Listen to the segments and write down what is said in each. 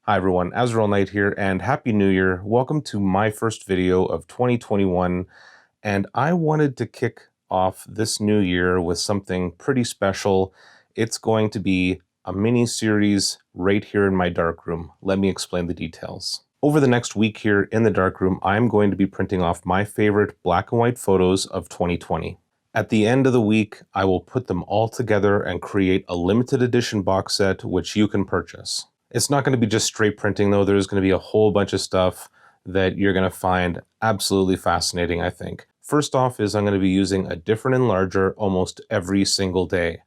Hi everyone, Azriel Knight here, and Happy New Year. Welcome to my first video of 2021, and I wanted to kick off this new year with something pretty special. It's going to be a mini-series right here in my darkroom. Let me explain the details. Over the next week here in the darkroom, I'm going to be printing off my favorite black and white photos of 2020. At the end of the week, I will put them all together and create a limited edition box set which you can purchase. It's not going to be just straight printing though. There's going to be a whole bunch of stuff that you're going to find absolutely fascinating, I think. First off is I'm going to be using a different enlarger almost every single day.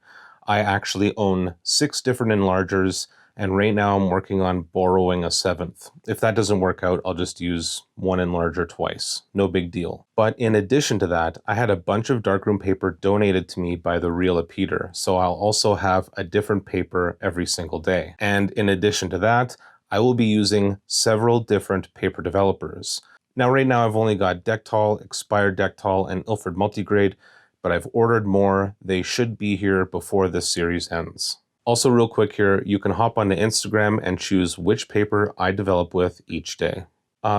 I actually own 6 different enlargers, and right now I'm working on borrowing a 7th. If that doesn't work out, I'll just use one enlarger twice. No big deal. But in addition to that, I had a bunch of darkroom paper donated to me by the real Peter, so I'll also have a different paper every single day. And in addition to that, I will be using several different paper developers. Now right now I've only got Dectol, Expired Dectol, and Ilford Multigrade, but I've ordered more. They should be here before this series ends. Also real quick here, you can hop onto Instagram and choose which paper I develop with each day.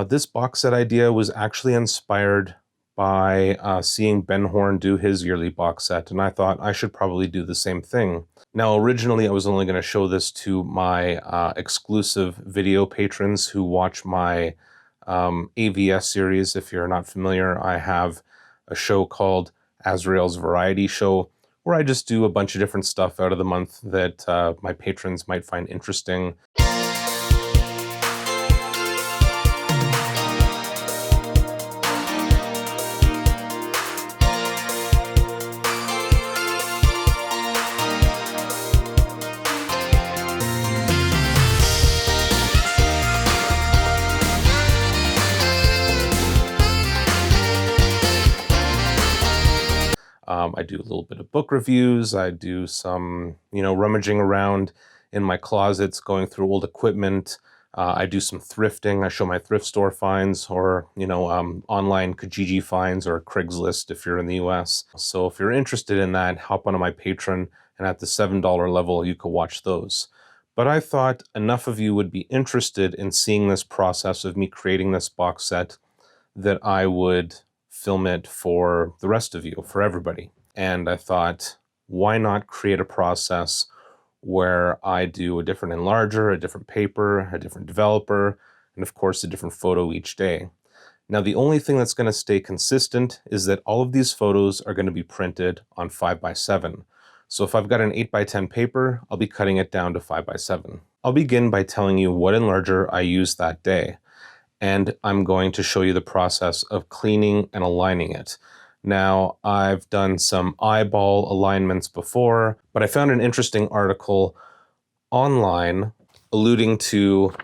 This box set idea was actually inspired by seeing Ben Horn do his yearly box set, and I thought I should probably do the same thing. Now originally I was only going to show this to my exclusive video patrons who watch my AVS series. If you're not familiar, I have a show called Azriel's Variety Show, where I just do a bunch of different stuff out of the month that my patrons might find interesting. I do a little bit of book reviews. I do some, rummaging around in my closets, going through old equipment. I do some thrifting. I show my thrift store finds, or, online Kijiji finds, or Craigslist if you're in the US. So if you're interested in that, hop onto my Patreon, and at the $7 level, you could watch those. But I thought enough of you would be interested in seeing this process of me creating this box set that I would film it for the rest of you, for everybody. And I thought, why not create a process where I do a different enlarger, a different paper, a different developer, and of course a different photo each day. Now the only thing that's going to stay consistent is that all of these photos are going to be printed on 5x7. So if I've got an 8x10 paper, I'll be cutting it down to 5x7. I'll begin by telling you what enlarger I used that day, and I'm going to show you the process of cleaning and aligning it. Now, I've done some eyeball alignments before, but I found an interesting article online alluding to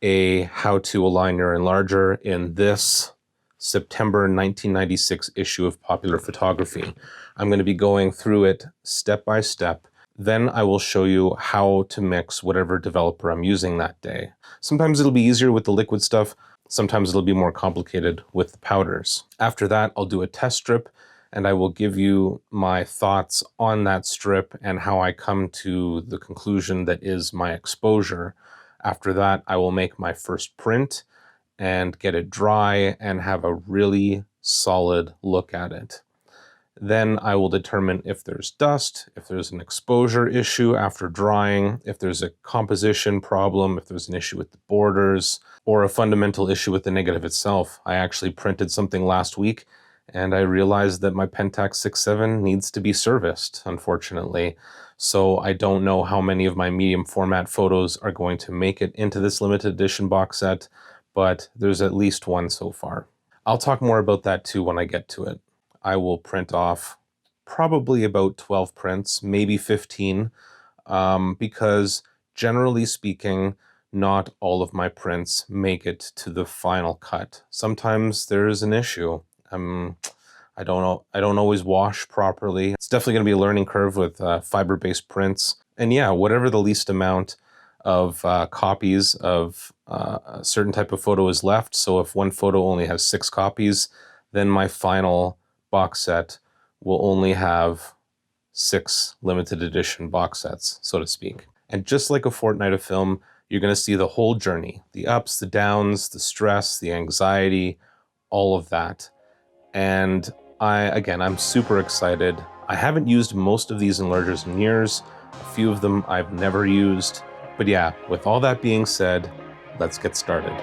a how to align your enlarger in this September 1996 issue of Popular Photography. I'm going to be going through it step by step. Then I will show you how to mix whatever developer I'm using that day. Sometimes it'll be easier with the liquid stuff. Sometimes it'll be more complicated with the powders. After that, I'll do a test strip, and I will give you my thoughts on that strip and how I come to the conclusion that is my exposure. After that, I will make my first print and get it dry and have a really solid look at it. Then I will determine if there's dust, if there's an exposure issue after drying, if there's a composition problem, if there's an issue with the borders, or a fundamental issue with the negative itself. I actually printed something last week, and I realized that my Pentax 6.7 needs to be serviced, unfortunately. So I don't know how many of my medium format photos are going to make it into this limited edition box set, but there's at least one so far. I'll talk more about that too when I get to it. I will print off probably about 12 prints, maybe 15, because generally speaking, not all of my prints make it to the final cut. Sometimes there's an issue. I don't always wash properly. It's definitely going to be a learning curve with fiber-based prints. And yeah, whatever the least amount of copies of a certain type of photo is left. So if one photo only has 6 copies, then my final box set will only have 6 limited edition box sets, so to speak. And just like a fortnight of film, You're going to see the whole journey, the ups, the downs, the stress, the anxiety, all of that. And I'm super excited. I haven't used most of these enlargers in years. A few of them I've never used. But yeah, with all that being said, let's get started.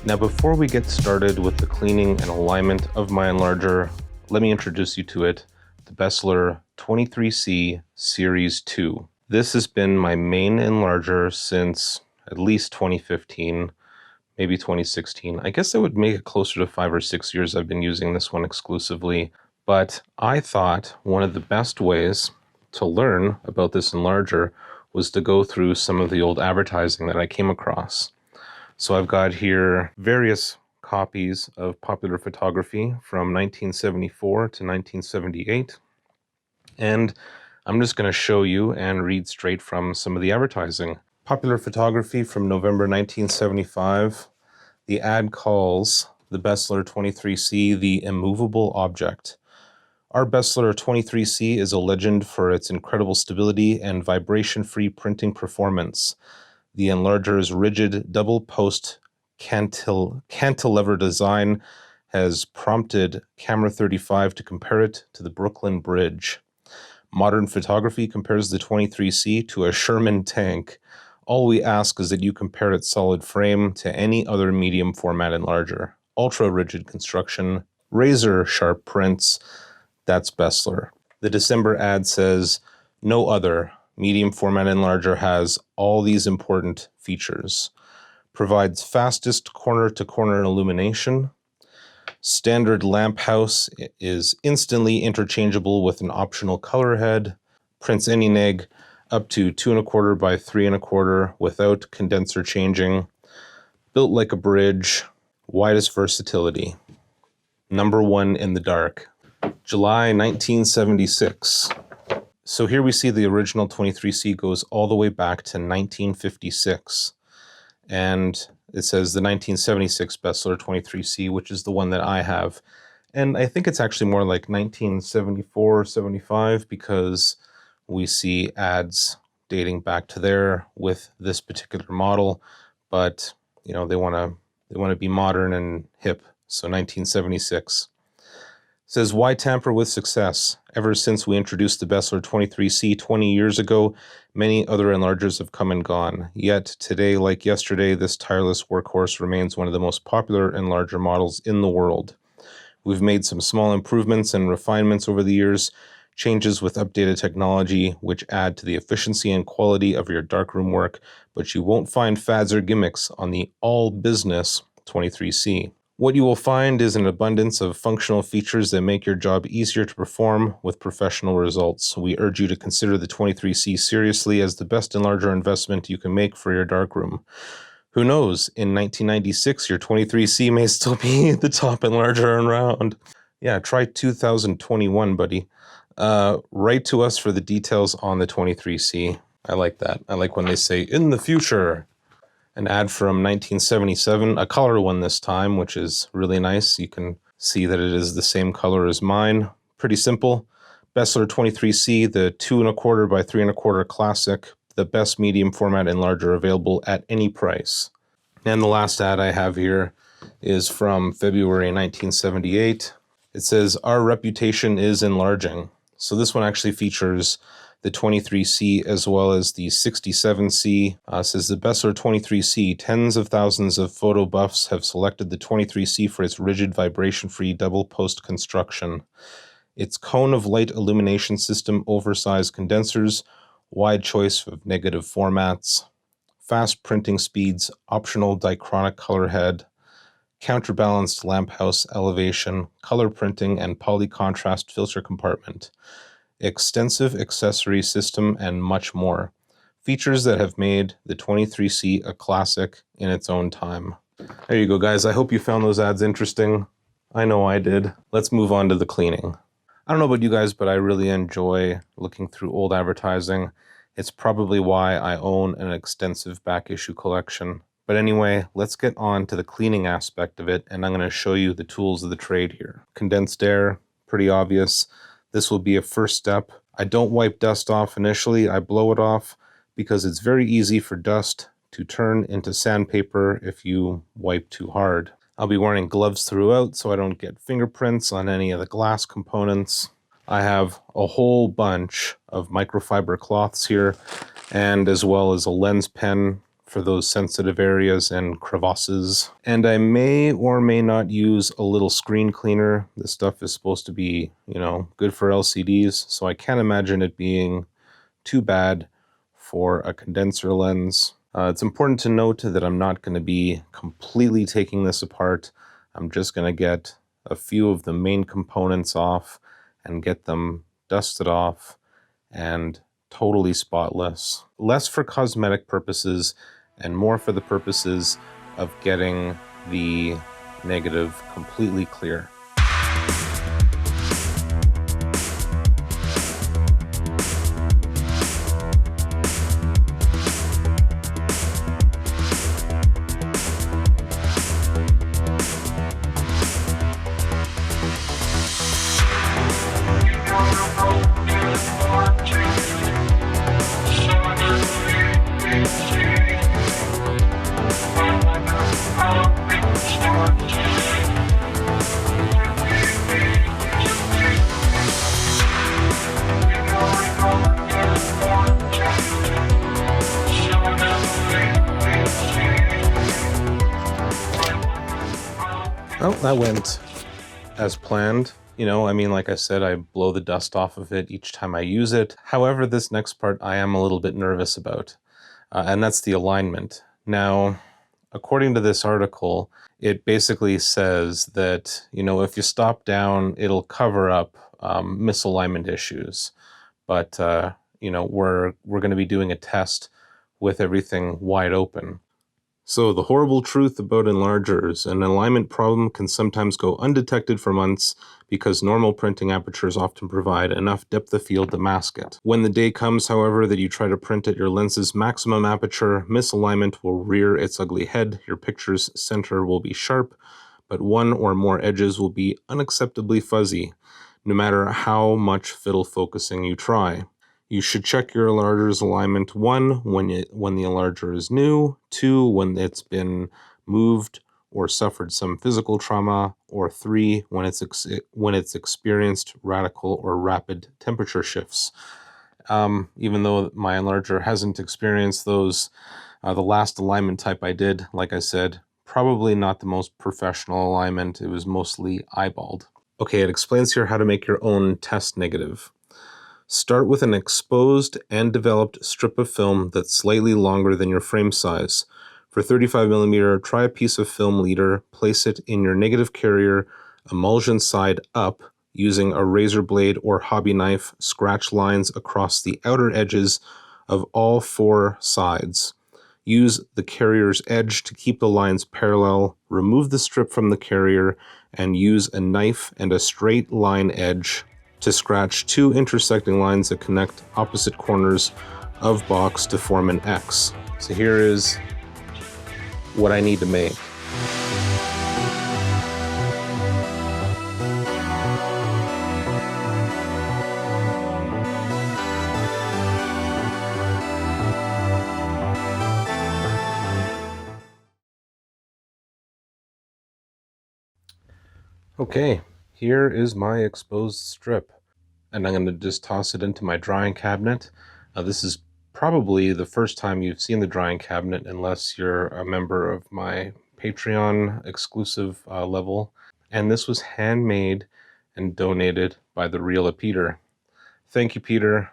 Now, before we get started with the cleaning and alignment of my enlarger, let me introduce you to it, the Beseler 23C Series 2. This has been my main enlarger since at least 2015, maybe 2016. I guess I would make it closer to 5 or 6 years I've been using this one exclusively, but I thought one of the best ways to learn about this enlarger was to go through some of the old advertising that I came across. So I've got here various copies of Popular Photography from 1974 to 1978. And I'm just going to show you and read straight from some of the advertising. Popular Photography from November 1975. The ad calls the Beseler 23C the immovable object. Our Beseler 23C is a legend for its incredible stability and vibration-free printing performance. The enlarger's rigid double-post cantilever design has prompted Camera 35 to compare it to the Brooklyn Bridge. Modern Photography compares the 23C to a Sherman tank. All we ask is that you compare its solid frame to any other medium format enlarger. Ultra-rigid construction, razor-sharp prints, that's Beseler. The December ad says, no other medium format enlarger has all these important features. Provides fastest corner-to-corner illumination. Standard lamp house is instantly interchangeable with an optional color head. Prints any neg up to 2 1/4 by 3 1/4 without condenser changing. Built like a bridge. Widest versatility. Number 1 in the dark. July 1976. So here we see the original 23C goes all the way back to 1956. And it says the 1976 Beseler 23C, which is the one that I have. And I think it's actually more like 1974, 75, because we see ads dating back to there with this particular model. But, you know, they want to be modern and hip. So 1976. Says, why tamper with success? Ever since we introduced the Beseler 23C 20 years ago, many other enlargers have come and gone. Yet today, like yesterday, this tireless workhorse remains one of the most popular enlarger models in the world. We've made some small improvements and refinements over the years, changes with updated technology, which add to the efficiency and quality of your darkroom work, but you won't find fads or gimmicks on the all-business 23C. What you will find is an abundance of functional features that make your job easier to perform with professional results. We urge you to consider the 23C seriously as the best enlarger investment you can make for your darkroom. Who knows, in 1996, your 23C may still be the top enlarger around. Yeah, try 2021, buddy. Write to us for the details on the 23C. I like that. I like when they say, in the future. An ad from 1977, a color one this time, which is really nice. You can see that it is the same color as mine. Pretty simple. Beseler 23C, the 2 1/4 by 3 1/4 classic, the best medium format enlarger available at any price. And the last ad I have here is from February 1978. It says, our reputation is enlarging. So this one actually features the 23C as well as the 67C. Says the Beseler 23C, tens of thousands of photo buffs have selected the 23C for its rigid vibration-free double post construction. Its cone of light illumination system, oversized condensers, wide choice of negative formats, fast printing speeds, optional diachronic color head, counterbalanced lamp house elevation, color printing, and poly-contrast filter compartment, extensive accessory system, and much more. Features that have made the 23C a classic in its own time. There you go, guys. I hope you found those ads interesting. I know I did. Let's move on to the cleaning. I don't know about you guys, but I really enjoy looking through old advertising. It's probably why I own an extensive back issue collection. But anyway, let's get on to the cleaning aspect of it, and I'm going to show you the tools of the trade here. Condensed air, pretty obvious. This will be a first step. I don't wipe dust off initially, I blow it off because it's very easy for dust to turn into sandpaper if you wipe too hard. I'll be wearing gloves throughout so I don't get fingerprints on any of the glass components. I have a whole bunch of microfiber cloths here, and as well as a lens pen for those sensitive areas and crevasses. And I may or may not use a little screen cleaner. This stuff is supposed to be, good for LCDs, so I can't imagine it being too bad for a condenser lens. It's important to note that I'm not going to be completely taking this apart. I'm just going to get a few of the main components off and get them dusted off and totally spotless. Less for cosmetic purposes and more for the purposes of getting the negative completely clear. Well, that went as planned. Like I said, I blow the dust off of it each time I use it. However, this next part I am a little bit nervous about, and that's the alignment. Now, according to this article, it basically says that, if you stop down, it'll cover up misalignment issues. But, we're going to be doing a test with everything wide open. So the horrible truth about enlargers: an alignment problem can sometimes go undetected for months because normal printing apertures often provide enough depth of field to mask it. When the day comes, however, that you try to print at your lens's maximum aperture, misalignment will rear its ugly head, your picture's center will be sharp, but one or more edges will be unacceptably fuzzy, no matter how much fiddle focusing you try. You should check your enlarger's alignment: 1, when the enlarger is new; 2, when it's been moved or suffered some physical trauma; or 3, when it's experienced radical or rapid temperature shifts. Even though my enlarger hasn't experienced those, the last alignment type I did, like I said, probably not the most professional alignment. It was mostly eyeballed. Okay, it explains here how to make your own test negative. Start with an exposed and developed strip of film that's slightly longer than your frame size. For 35mm, try a piece of film leader, place it in your negative carrier, emulsion side up, using a razor blade or hobby knife, scratch lines across the outer edges of all 4 sides. Use the carrier's edge to keep the lines parallel, remove the strip from the carrier, and use a knife and a straight line edge to scratch 2 intersecting lines that connect opposite corners of box to form an X. So here is what I need to make. Okay, here is my exposed strip, and I'm going to just toss it into my drying cabinet. This is probably the first time you've seen the drying cabinet unless you're a member of my Patreon exclusive level. And this was handmade and donated by the real Peter. Thank you, Peter.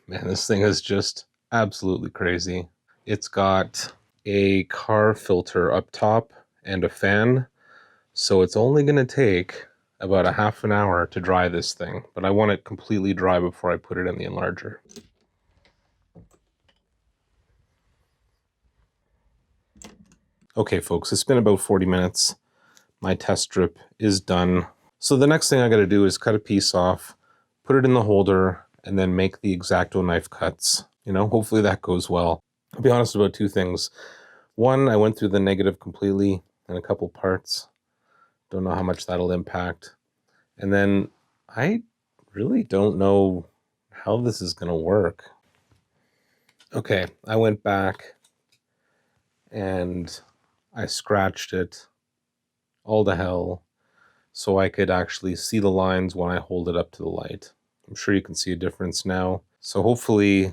Man, this thing is just absolutely crazy. It's got a car filter up top and a fan. So it's only going to take about a half an hour to dry this thing, but I want it completely dry before I put it in the enlarger. Okay, folks, it's been about 40 minutes. my test strip is done. So the next thing I got to do is cut a piece off, put it in the holder, and then make the X-Acto knife cuts. Hopefully that goes well. I'll be honest about two things. One, I went through the negative completely in a couple parts. Don't know how much that'll impact. And then I really don't know how this is going to work. Okay, I went back and I scratched it all to hell so I could actually see the lines when I hold it up to the light. I'm sure you can see a difference now. So hopefully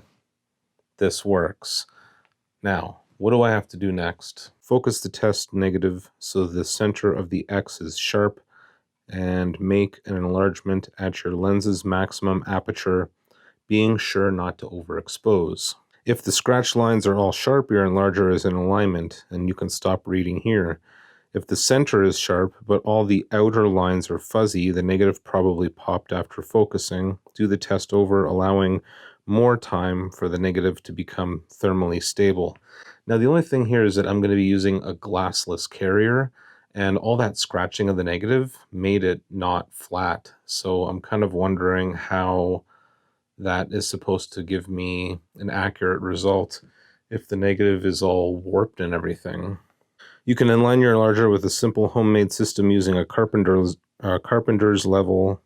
this works. Now, what do I have to do next? Focus the test negative so the center of the X is sharp and make an enlargement at your lens's maximum aperture, being sure not to overexpose. If the scratch lines are all sharp, your enlarger is in alignment and you can stop reading here. If the center is sharp, but all the outer lines are fuzzy, the negative probably popped after focusing. Do the test over, allowing more time for the negative to become thermally stable. Now, the only thing here is that I'm going to be using a glassless carrier, and all that scratching of the negative made it not flat. So I'm kind of wondering how that is supposed to give me an accurate result if the negative is all warped and everything. You can inline your enlarger with a simple homemade system using a carpenter's level,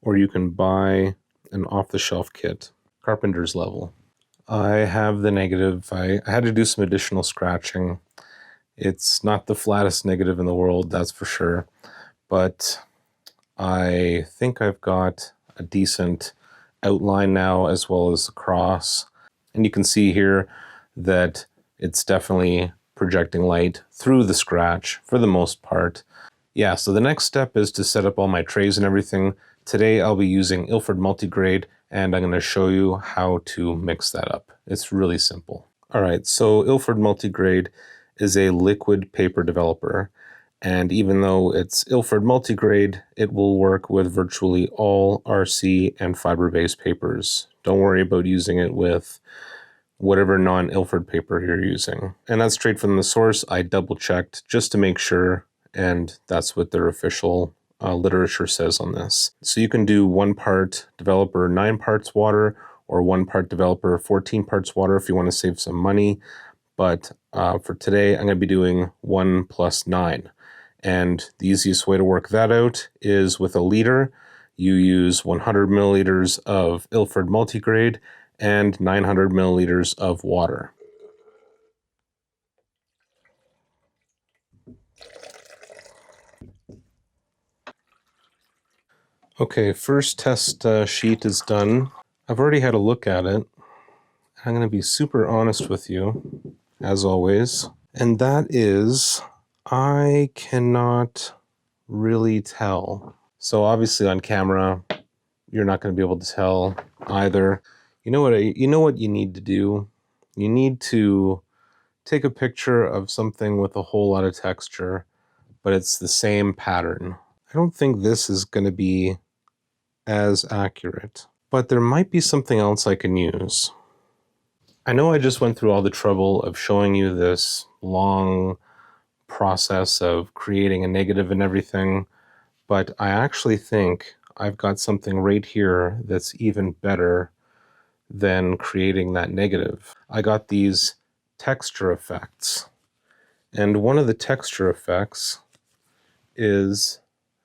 or you can buy an off-the-shelf kit. Carpenter's level. I have the negative. I had to do some additional scratching. It's not the flattest negative in the world, that's for sure, but I think I've got a decent outline now as well as the cross. And you can see here that it's definitely projecting light through the scratch for the most part. Yeah, so the next step is to set up all my trays and everything. Today I'll be using Ilford Multigrade, and I'm going to show you how to mix that up. It's really simple. All right, so Ilford Multigrade is a liquid paper developer. And even though it's Ilford Multigrade, it will work with virtually all RC and fiber-based papers. Don't worry about using it with whatever non-Ilford paper you're using. And that's straight from the source. I double-checked just to make sure, and that's what their official literature says on this. So you can do 1 part developer, 9 parts water, or 1 part developer, 14 parts water if you want to save some money. But for today, I'm going to be doing 1 + 9. And the easiest way to work that out is with a liter. You use 100 milliliters of Ilford Multigrade and 900 milliliters of water. Okay, first test sheet is done. I've already had a look at it. I'm going to be super honest with you, as always. And that is, I cannot really tell. So obviously on camera, you're not going to be able to tell either. You know what you need to do? You need to take a picture of something with a whole lot of texture, but it's the same pattern. I don't think this is going to be as accurate, but there might be something else I can use. I know I just went through all the trouble of showing you this long process of creating a negative and everything, but I actually think I've got something right here that's even better than creating that negative. I got these texture effects, and one of the texture effects is,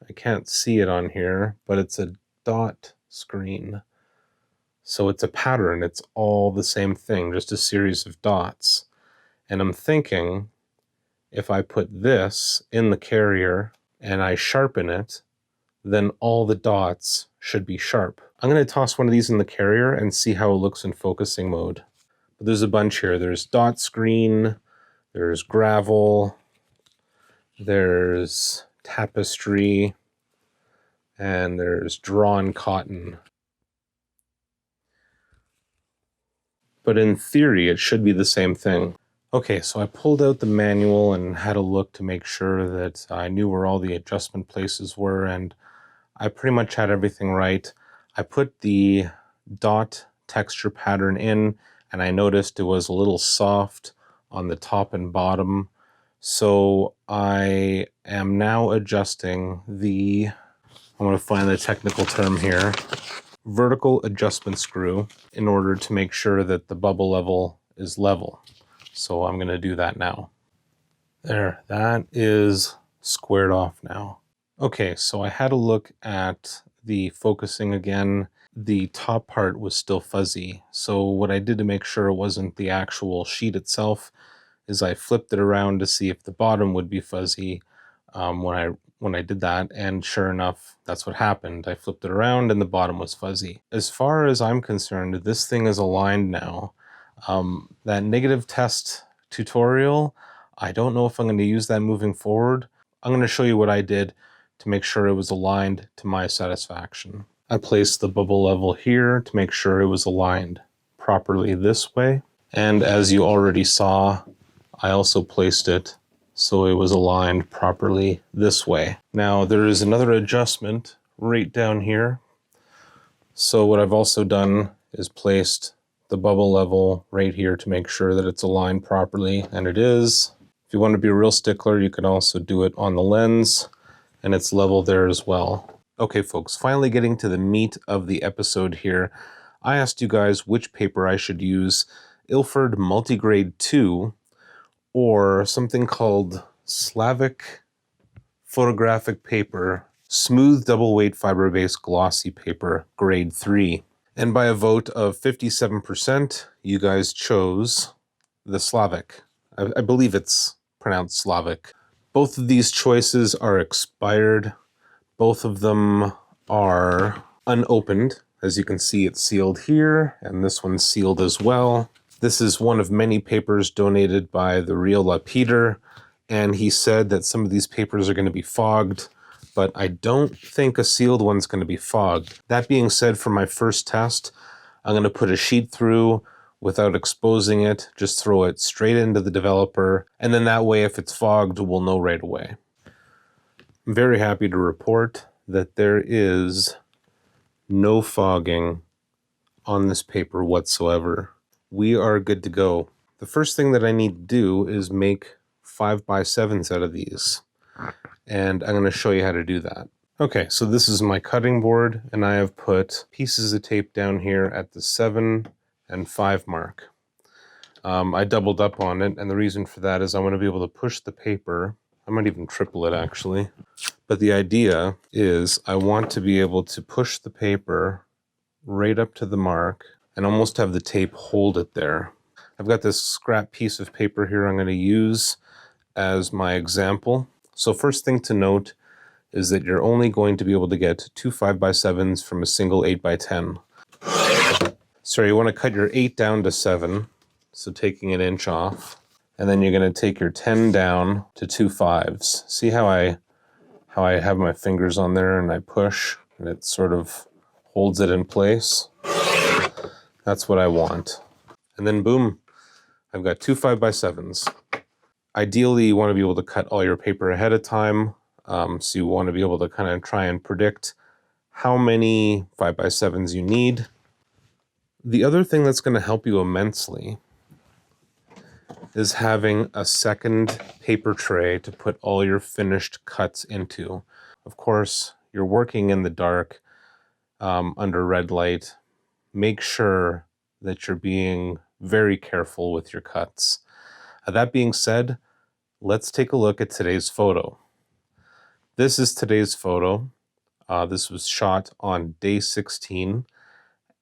I can't see it on here, but it's a dot screen. So it's a pattern. It's all the same thing, just a series of dots. And I'm thinking if I put this in the carrier and I sharpen it, then all the dots should be sharp. I'm going to toss one of these in the carrier and see how it looks in focusing mode. But there's a bunch here. There's dot screen, there's gravel, there's tapestry, and there's drawn cotton. But in theory, it should be the same thing. Okay, so I pulled out the manual and had a look to make sure that I knew where all the adjustment places were, and I pretty much had everything right. I put the dot texture pattern in, and I noticed it was a little soft on the top and bottom. So I am now adjusting the, I'm going to find the technical term here, vertical adjustment screw in order to make sure that the bubble level is level. So I'm going to do that now. There, that is squared off now. Okay, so I had a look at the focusing again. The top part was still fuzzy. So what I did to make sure it wasn't the actual sheet itself is I flipped it around to see if the bottom would be fuzzy when I did that, and sure enough, that's what happened. I flipped it around and the bottom was fuzzy. As far as I'm concerned, this thing is aligned now. That negative test tutorial, I don't know if I'm going to use that moving forward. I'm going to show you what I did to make sure it was aligned to my satisfaction. I placed the bubble level here to make sure it was aligned properly this way. And as you already saw, I also placed it so it was aligned properly this way. Now there is another adjustment right down here. So what I've also done is placed the bubble level right here to make sure that it's aligned properly, and it is. If you want to be a real stickler, you can also do it on the lens, and it's level there as well. Okay folks, finally getting to the meat of the episode here. I asked you guys which paper I should use, Ilford Multigrade 2 or something called Slavich photographic paper, smooth double weight fiber-based glossy paper, grade 3. And by a vote of 57%, you guys chose the Slavich. I believe it's pronounced Slavic. Both of these choices are expired. Both of them are unopened. As you can see, it's sealed here, and this one's sealed as well. This is one of many papers donated by the real Peter, and he said that some of these papers are going to be fogged, but I don't think a sealed one's going to be fogged. That being said, for my first test, I'm going to put a sheet through without exposing it, just throw it straight into the developer, and then that way if it's fogged, we'll know right away. I'm very happy to report that there is no fogging on this paper whatsoever. We are good to go. The first thing that I need to do is make 5x7s out of these, and I'm going to show you how to do that. Okay, so this is my cutting board, and I have put pieces of tape down here at the 7 and 5 mark. I doubled up on it, and the reason for that is I want to be able to push the paper. I might even triple it actually. But the idea is I want to be able to push the paper right up to the mark and almost have the tape hold it there. I've got this scrap piece of paper here I'm going to use as my example. So first thing to note is that you're only going to be able to get 2 5x7s from a single 8x10. So you want to cut your 8 down to 7, so taking an inch off, and then you're going to take your 10 down to 2 5s. See how I have my fingers on there and I push and it sort of holds it in place? That's what I want. And then boom, I've got 2 5x7s. Ideally, you want to be able to cut all your paper ahead of time. So you want to be able to kind of try and predict how many 5x7s you need. The other thing that's going to help you immensely is having a second paper tray to put all your finished cuts into. Of course, you're working in the dark under red light. Make sure that you're being very careful with your cuts. That being said, let's take a look at today's photo. This is today's photo. This was shot on day 16,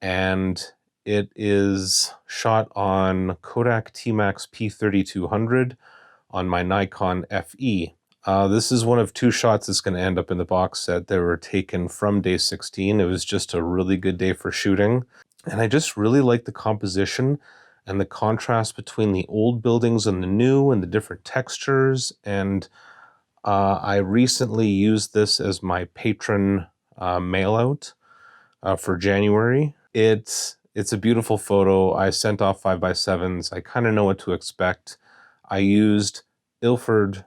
and it is shot on Kodak T-Max P3200 on my Nikon FE. This is one of 2 shots that's going to end up in the box set that were taken from day 16. It was just a really good day for shooting. And I just really like the composition and the contrast between the old buildings and the new and the different textures. And I recently used this as my patron mail out for January. It's a beautiful photo. I sent off 5x7s. I kind of know what to expect. I used Ilford.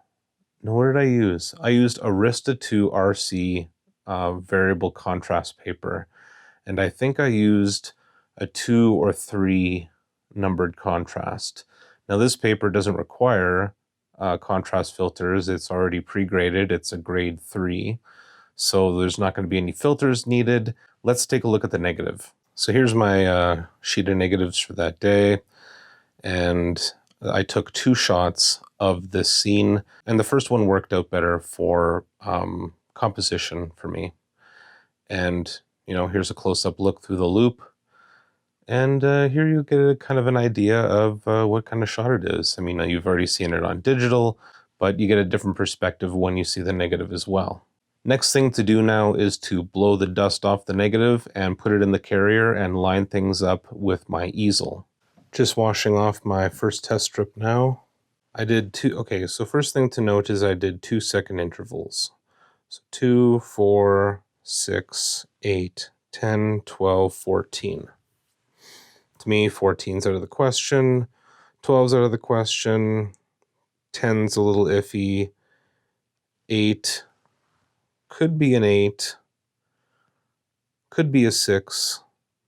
No, what did I use? I used Arista 2 RC variable contrast paper. And I think I used a 2 or 3 numbered contrast. Now this paper doesn't require contrast filters. It's already pre-graded. It's a grade 3. So there's not going to be any filters needed. Let's take a look at the negative. So here's my sheet of negatives for that day. And I took 2 shots of this scene. And the first one worked out better for composition for me. And, you know, here's a close-up look through the loop. And here you get a kind of an idea of what kind of shot it is. I mean, you've already seen it on digital, but you get a different perspective when you see the negative as well. Next thing to do now is to blow the dust off the negative and put it in the carrier and line things up with my easel. Just washing off my first test strip now. I did 2, okay, so first thing to note is I did 2-second intervals. So 2, 4, 6, 8, 10, 12, 14. To me, 14's out of the question, 12's out of the question, 10's a little iffy, 8 could be an 8, could be a 6,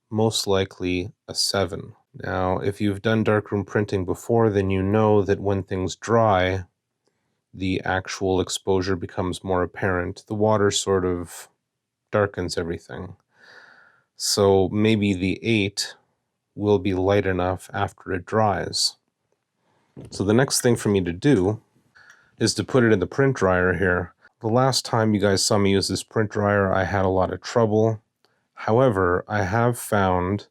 most likely a 7. Now, if you've done darkroom printing before, then you know that when things dry, the actual exposure becomes more apparent. The water sort of darkens everything. So maybe the 8 will be light enough after it dries. So the next thing for me to do is to put it in the print dryer here. The last time you guys saw me use this print dryer, I had a lot of trouble. However, I have found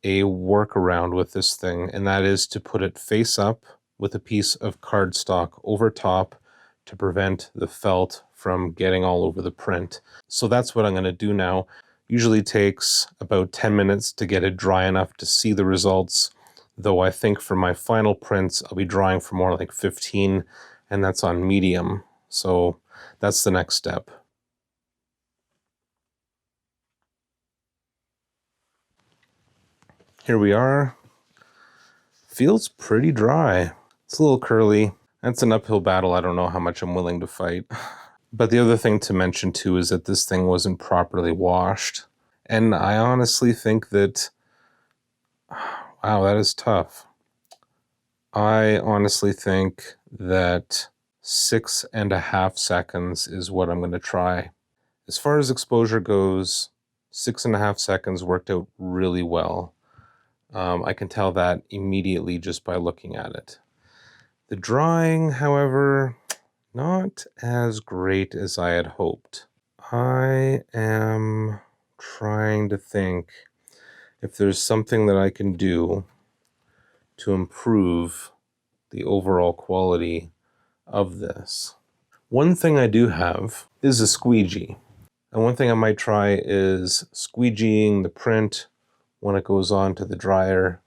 a workaround with this thing, and that is to put it face up with a piece of cardstock over top to prevent the felt from getting all over the print. So that's what I'm going to do now. Usually takes about 10 minutes to get it dry enough to see the results, though I think for my final prints I'll be drying for more like 15, and that's on medium. So that's the next step. Here we are. Feels pretty dry. It's a little curly. That's an uphill battle. I don't know how much I'm willing to fight. But the other thing to mention too is that this thing wasn't properly washed. And I honestly think that, wow, that is tough. I honestly think that 6.5 seconds is what I'm going to try. As far as exposure goes, 6.5 seconds worked out really well. I can tell that immediately just by looking at it. The drying, however, not as great as I had hoped. I am trying to think if there's something that I can do to improve the overall quality of this. One thing I do have is a squeegee. And one thing I might try is squeegeeing the print when it goes on to the dryer,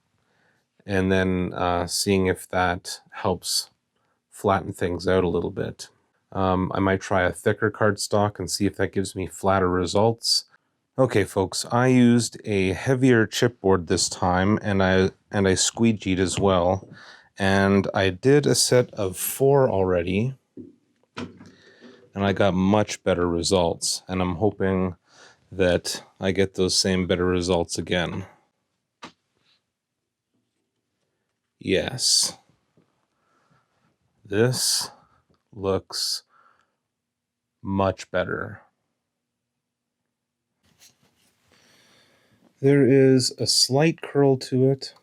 and then seeing if that helps flatten things out a little bit. I might try a thicker cardstock and see if that gives me flatter results. Okay, folks, I used a heavier chipboard this time, and I squeegeed as well. And I did a set of 4 already, and I got much better results. And I'm hoping that I get those same better results again. Yes. This looks much better. There is a slight curl to it.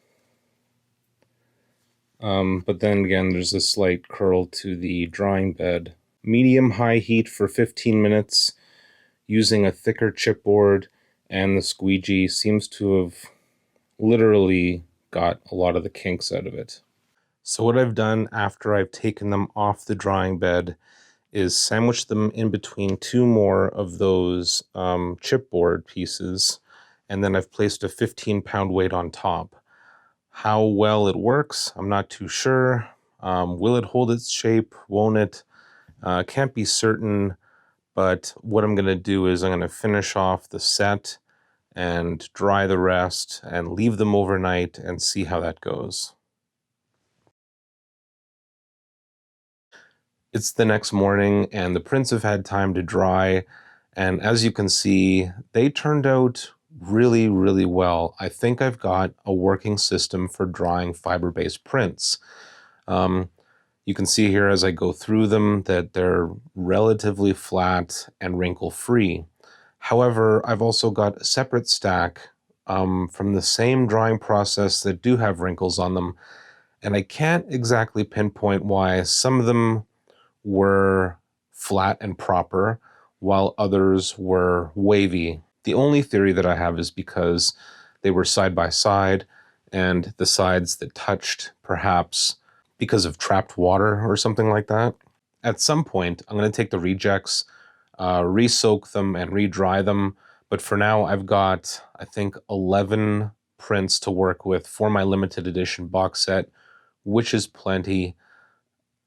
But then again, there's a slight curl to the drying bed. Medium-high heat for 15 minutes using a thicker chipboard, and the squeegee seems to have literally got a lot of the kinks out of it. So what I've done after I've taken them off the drying bed is sandwich them in between 2 more of those chipboard pieces, and then I've placed a 15-pound weight on top. How well it works, I'm not too sure. Will it hold its shape? Won't it? Can't be certain, but what I'm going to do is I'm going to finish off the set and dry the rest and leave them overnight and see how that goes. It's the next morning and the prints have had time to dry, and as you can see, they turned out really, really well. I think I've got a working system for drying fiber-based prints. You You can see here as I go through them that they're relatively flat and wrinkle-free. However, I've also got a separate stack from the same drying process that do have wrinkles on them, and I can't exactly pinpoint why some of them were flat and proper while others were wavy. The only theory that I have is because they were side by side, and the sides that touched, perhaps because of trapped water or something like that. At some point, I'm going to take the rejects, re-soak them and re-dry them. But for now, I've got, I think, 11 prints to work with for my limited edition box set, which is plenty.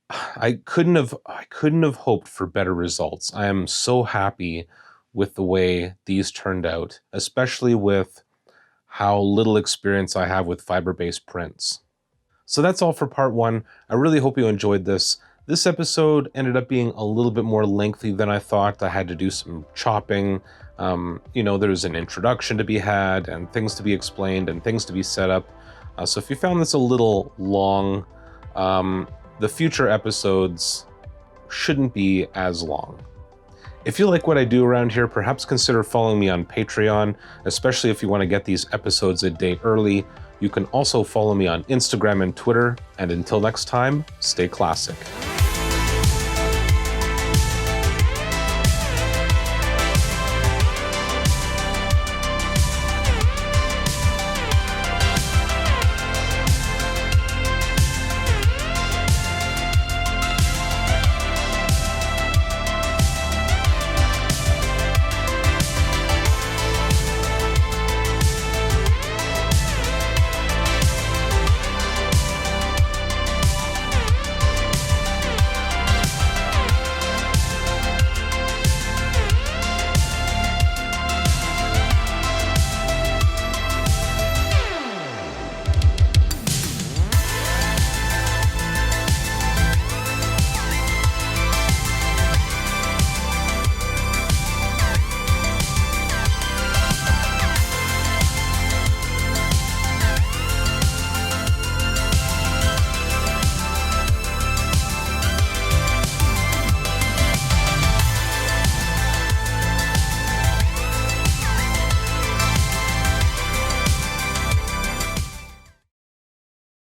I couldn't have hoped for better results. I am so happy with the way these turned out, especially with how little experience I have with fiber-based prints. So that's all for part one. I really hope you enjoyed this. This episode ended up being a little bit more lengthy than I thought. I had to do some chopping. There's an introduction to be had and things to be explained and things to be set up. So if you found this a little long, the future episodes shouldn't be as long. If you like what I do around here, perhaps consider following me on Patreon, especially if you want to get these episodes a day early. You can also follow me on Instagram and Twitter, and until next time, stay classic.